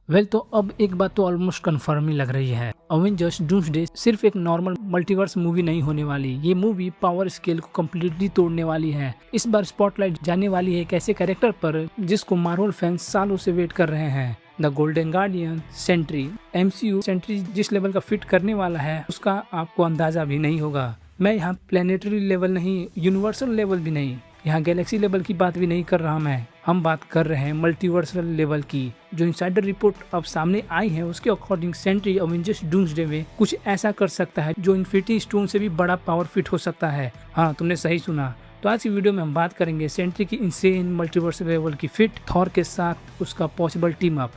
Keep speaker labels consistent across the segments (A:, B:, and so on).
A: Well तो अब एक बात तो ऑलमोस्ट कंफर्म ही लग रही है, अवेंजर्स डूम्सडे सिर्फ एक नॉर्मल मल्टीवर्स मूवी नहीं होने वाली। ये मूवी पावर स्केल को कम्प्लीटली तोड़ने वाली है। इस बार स्पॉटलाइट जाने वाली है एक ऐसे कैरेक्टर पर जिसको मार्वल फैंस सालों से वेट कर रहे हैं, the golden guardian sentry. MCU sentry जिस लेवल का फिट करने वाला है उसका आपको अंदाजा भी नहीं होगा। मैं यहाँ प्लेनेटरी लेवल नहीं, यूनिवर्सल लेवल भी नहीं, यहाँ गैलेक्सी लेवल की बात भी नहीं कर रहा मैं। हम बात कर रहे हैं मल्टीवर्सल लेवल की। जो इनसाइडर रिपोर्ट अब सामने आई है उसके अकॉर्डिंग सेंट्री अवेंजर्स डूम्सडे में कुछ ऐसा कर सकता है जो इन्फिनिटी स्टोन से भी बड़ा पावर फिट हो सकता है। हाँ, तुमने सही सुना। तो आज की वीडियो में हम बात करेंगे सेंट्री की इनसेन मल्टीवर्सल लेवल की फिट, थॉर के साथ उसका पॉसिबल टीम अप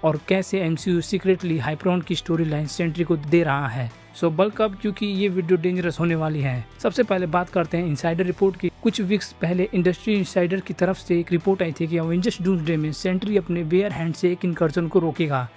A: और कैसे एमसीयू सीक्रेटली हाइपरॉन की स्टोरी लाइन सेंट्री को दे रहा है। सो बल्क अप, क्योंकि ये वीडियो डेंजरस होने वाली है। सबसे पहले बात करते हैं इनसाइडर रिपोर्ट की। कुछ वीक्स पहले इंडस्ट्री इनसाइडर की तरफ से एक रिपोर्ट आई थी कि अवेंजर्स डूम्सडे में सेंट्री अपने बेयर हैंड से एक इनकर्जन को रोकेगा।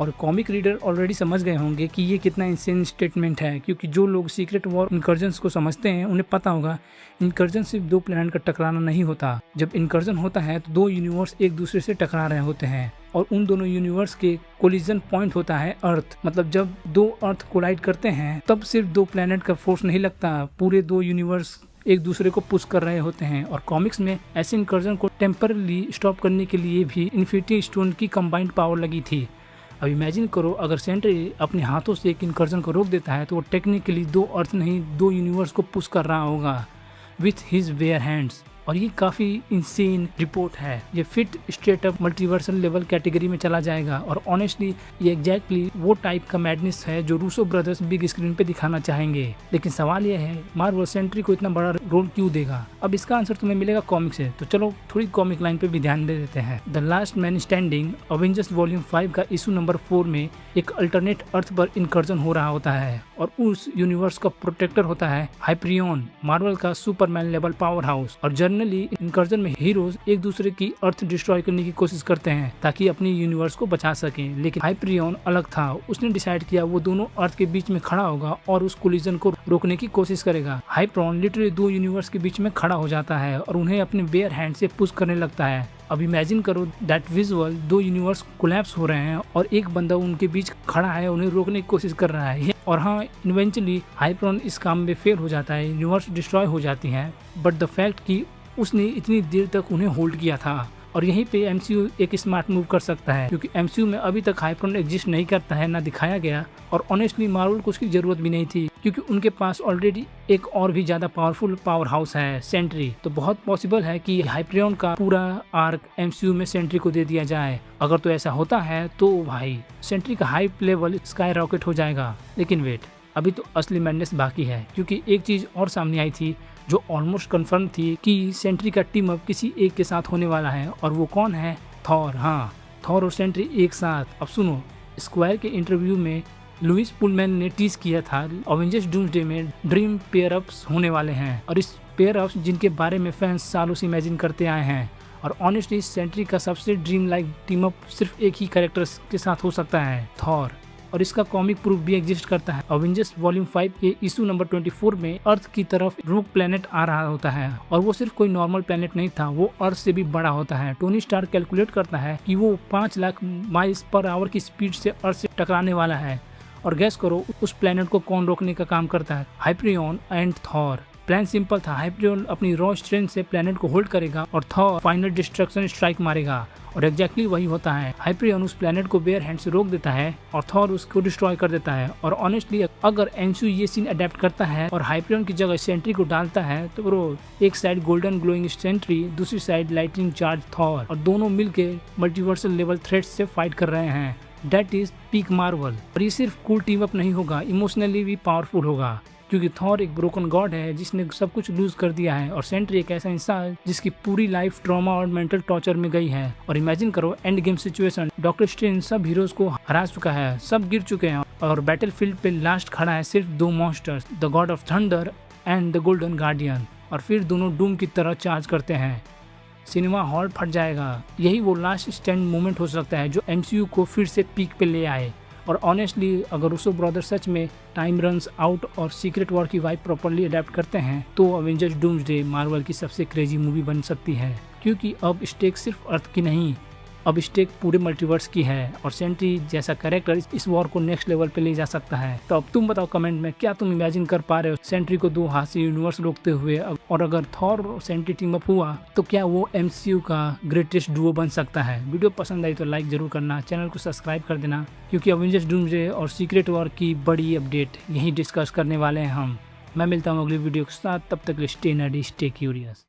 A: और कॉमिक रीडर ऑलरेडी समझ गए होंगे कि ये कितना इंसेन स्टेटमेंट है, क्योंकि जो लोग सीक्रेट वॉर इनकर्जन्स को समझते हैं उन्हें पता होगा इनकर्जन सिर्फ दो प्लैनेट का टकराना नहीं होता। जब इनकर्जन होता है तो दो यूनिवर्स एक दूसरे से टकरा रहे होते हैं और उन दोनों यूनिवर्स के कोलिजन पॉइंट होता है अर्थ। मतलब जब दो अर्थ कोलाइड करते हैं तब सिर्फ दो प्लैनेट का फोर्स नहीं लगता, पूरे दो यूनिवर्स एक दूसरे को पुश कर रहे होते हैं। और कॉमिक्स में ऐसे इनकर्जन को टेम्परली स्टॉप करने के लिए भी इन्फिनिटी स्टोन की कंबाइंड पावर लगी थी। अब इमेजिन करो, अगर सेंट्री अपने हाथों से एक इनकर्जन को रोक देता है तो वो टेक्निकली दो अर्थ नहीं दो यूनिवर्स को पुश कर रहा होगा विथ हिज बेयर हैंड्स। और ये काफ़ी इंसेन रिपोर्ट है। ये fit straight up multiversal level category में चला जाएगा और ऑनेस्टली ये एग्जैक्टली वो टाइप का मैडनेस है जो रूसो ब्रदर्स बिग स्क्रीन पे दिखाना चाहेंगे। लेकिन सवाल ये है, मार्वल सेंट्री को इतना बड़ा रोल क्यों देगा? अब इसका आंसर तुम्हें मिलेगा कॉमिक से। तो चलो थोड़ी कॉमिक लाइन पे भी ध्यान दे देते हैं। The last man standing Avengers volume 5 का इशू नंबर 4 में एक अल्टरनेट अर्थ पर इनकर्जन हो रहा होता है और उस यूनिवर्स का प्रोटेक्टर होता है हाइपरियन, मार्वल का सुपरमैन लेवल पावर हाउस। और जनरली इनकर्जन में हीरोज एक दूसरे की अर्थ डिस्ट्रॉय करने की कोशिश करते हैं ताकि अपनी यूनिवर्स को बचा सकें। लेकिन हाइपरियन अलग था। उसने डिसाइड किया वो दोनों अर्थ के बीच में खड़ा होगा और उस कोलिजन को रोकने की कोशिश करेगा। हाइपरियन लिटरली दो यूनिवर्स के बीच में खड़ा हो जाता है और उन्हें अपने बेयर हैंड से पुश करने लगता है। अब इमेजिन करो दैट विजुअल, दो यूनिवर्स कोलैप्स हो रहे हैं और एक बंदा उनके बीच खड़ा है, उन्हें रोकने की कोशिश कर रहा है। और हाँ, इवेंचुअली हाइपरियन इस काम में फेल हो जाता है, यूनिवर्स डिस्ट्रॉय हो जाती है। बट द फैक्ट कि उसने इतनी देर तक उन्हें होल्ड किया था। और यहीं पे एमसीयू एक स्मार्ट मूव कर सकता है, क्योंकि एमसीयू में अभी तक हाइपरियन एग्जिस्ट नहीं करता है, ना दिखाया गया। और ऑनेस्टली मार्वल को उसकी जरूरत भी नहीं थी, क्योंकि उनके पास ऑलरेडी एक और भी ज्यादा पावरफुल पावर हाउस है सेंट्री। तो बहुत पॉसिबल है कि हाइपरियन का पूरा आर्क एमसीयू में सेंट्री को दे दिया जाए। अगर तो ऐसा होता है तो भाई सेंट्री का हाइप लेवल स्काई रॉकेट हो जाएगा। लेकिन वेट, अभी तो असली मैडनेस बाकी है, क्योंकि एक चीज और सामने आई थी जो ऑलमोस्ट कंफर्म थी कि सेंट्री का टीम अप किसी एक के साथ होने वाला है। और वो कौन है? थॉर। हाँ, थॉर और सेंट्री एक साथ। अब सुनो, स्क्वायर के इंटरव्यू में लुइस पुलमैन ने टीज किया था अवेंजर्स डूम्सडे में ड्रीम पेयर अप्स होने वाले हैं। और इस पेयर अप्स जिनके बारे में फैंस सालों से इमेजिन करते आए हैं। और ऑनेस्टली सेंट्री का सबसे ड्रीम लाइक टीम अप सिर्फ एक ही कैरेक्टर के साथ हो सकता है, थॉर। और इसका कॉमिक प्रूफ भी एग्जिस्ट करता है। अवेंजर्स वॉल्यूम 5 के इशू नंबर 24 में अर्थ की तरफ रूक प्लेनेट आ रहा होता है और वो सिर्फ कोई नॉर्मल प्लेनेट नहीं था, वो अर्थ से भी बड़ा होता है। टोनी स्टार्क कैलकुलेट करता है कि वो 5 लाख माइल्स पर आवर की स्पीड से अर्थ से टकराने वाला है। और गैस करो उस प्लेनेट को कौन रोकने का काम करता है? Hyperion and Thor. Plan simple था, हाइपरियन अपनी रॉ स्ट्रेंथ से प्लेनेट को होल्ड करेगा और थॉर फाइनल डिस्ट्रक्शन स्ट्राइक मारेगा। और एग्जैक्टली वही होता है। हाइपरियन उस प्लेनेट को बेयर हैंड से रोक देता है और थॉर उसको डिस्ट्रॉय कर देता है। और ऑनेस्टली अगर एमसीयू ये सीन अडेप्ट करता है और हाइपरियन की जगह सेंट्री को डालता है तो ब्रो, एक साइड गोल्डन ग्लोइंग सेंट्री, दूसरी साइड लाइटनिंग चार्ज थॉर, और दोनों मिलके मल्टीवर्सल लेवल थ्रेट्स से फाइट कर रहे हैं। That is peak Marvel. और ये सिर्फ कूल टीम अप नहीं होगा, इमोशनली भी पावरफुल होगा, क्योंकि थॉर एक ब्रोकन गॉड है जिसने सब कुछ लूज कर दिया है और सेंट्री एक ऐसा इंसान जिसकी पूरी लाइफ ट्रॉमा और मेंटल टॉर्चर में गई है। और इमेजिन करो end game situation, doctor strange सब हीरोज को हरा चुका है, सब गिर चुके हैं और बैटलफील्ड पे लास्ट खड़ा है सिर्फ दो monsters, the God of thunder and the golden guardian. और फिर दोनों डूम की तरह चार्ज करते हैं। सिनेमा हॉल फट जाएगा। यही वो लास्ट स्टैंड मोमेंट हो सकता है जो एमसीयू को फिर से पीक पे ले आए। और ऑनेस्टली अगर रूसो ब्रदर्स सच में टाइम रन्स आउट और सीक्रेट वॉर की वाइब प्रॉपर्ली अडेप्ट करते हैं तो अवेंजर्स डूम्सडे मार्वल की सबसे क्रेजी मूवी बन सकती है, क्योंकि अब स्टेक सिर्फ अर्थ की नहीं अब स्टेक पूरे मल्टीवर्स की है और सेंट्री जैसा कैरेक्टर इस वॉर को नेक्स्ट लेवल पे ले जा सकता है। तो अब तुम बताओ कमेंट में, क्या तुम इमेजिन कर पा रहे हो सेंट्री को 2 हाथ से यूनिवर्स रोकते हुए? और अगर थॉर और सेंट्री टीम अप हुआ तो क्या वो MCU का ग्रेटेस्ट डुओ बन सकता है? वीडियो पसंद आई तो लाइक जरूर करना, चैनल को सब्सक्राइब कर देना, क्योंकि अवेंजर्स डूम्सडे और सीक्रेट वॉर की बड़ी अपडेट यही डिस्कस करने वाले हैं हम। मैं मिलता हूँ अगली वीडियो के साथ, तब तक स्टे नर्डी, स्टे क्यूरियस।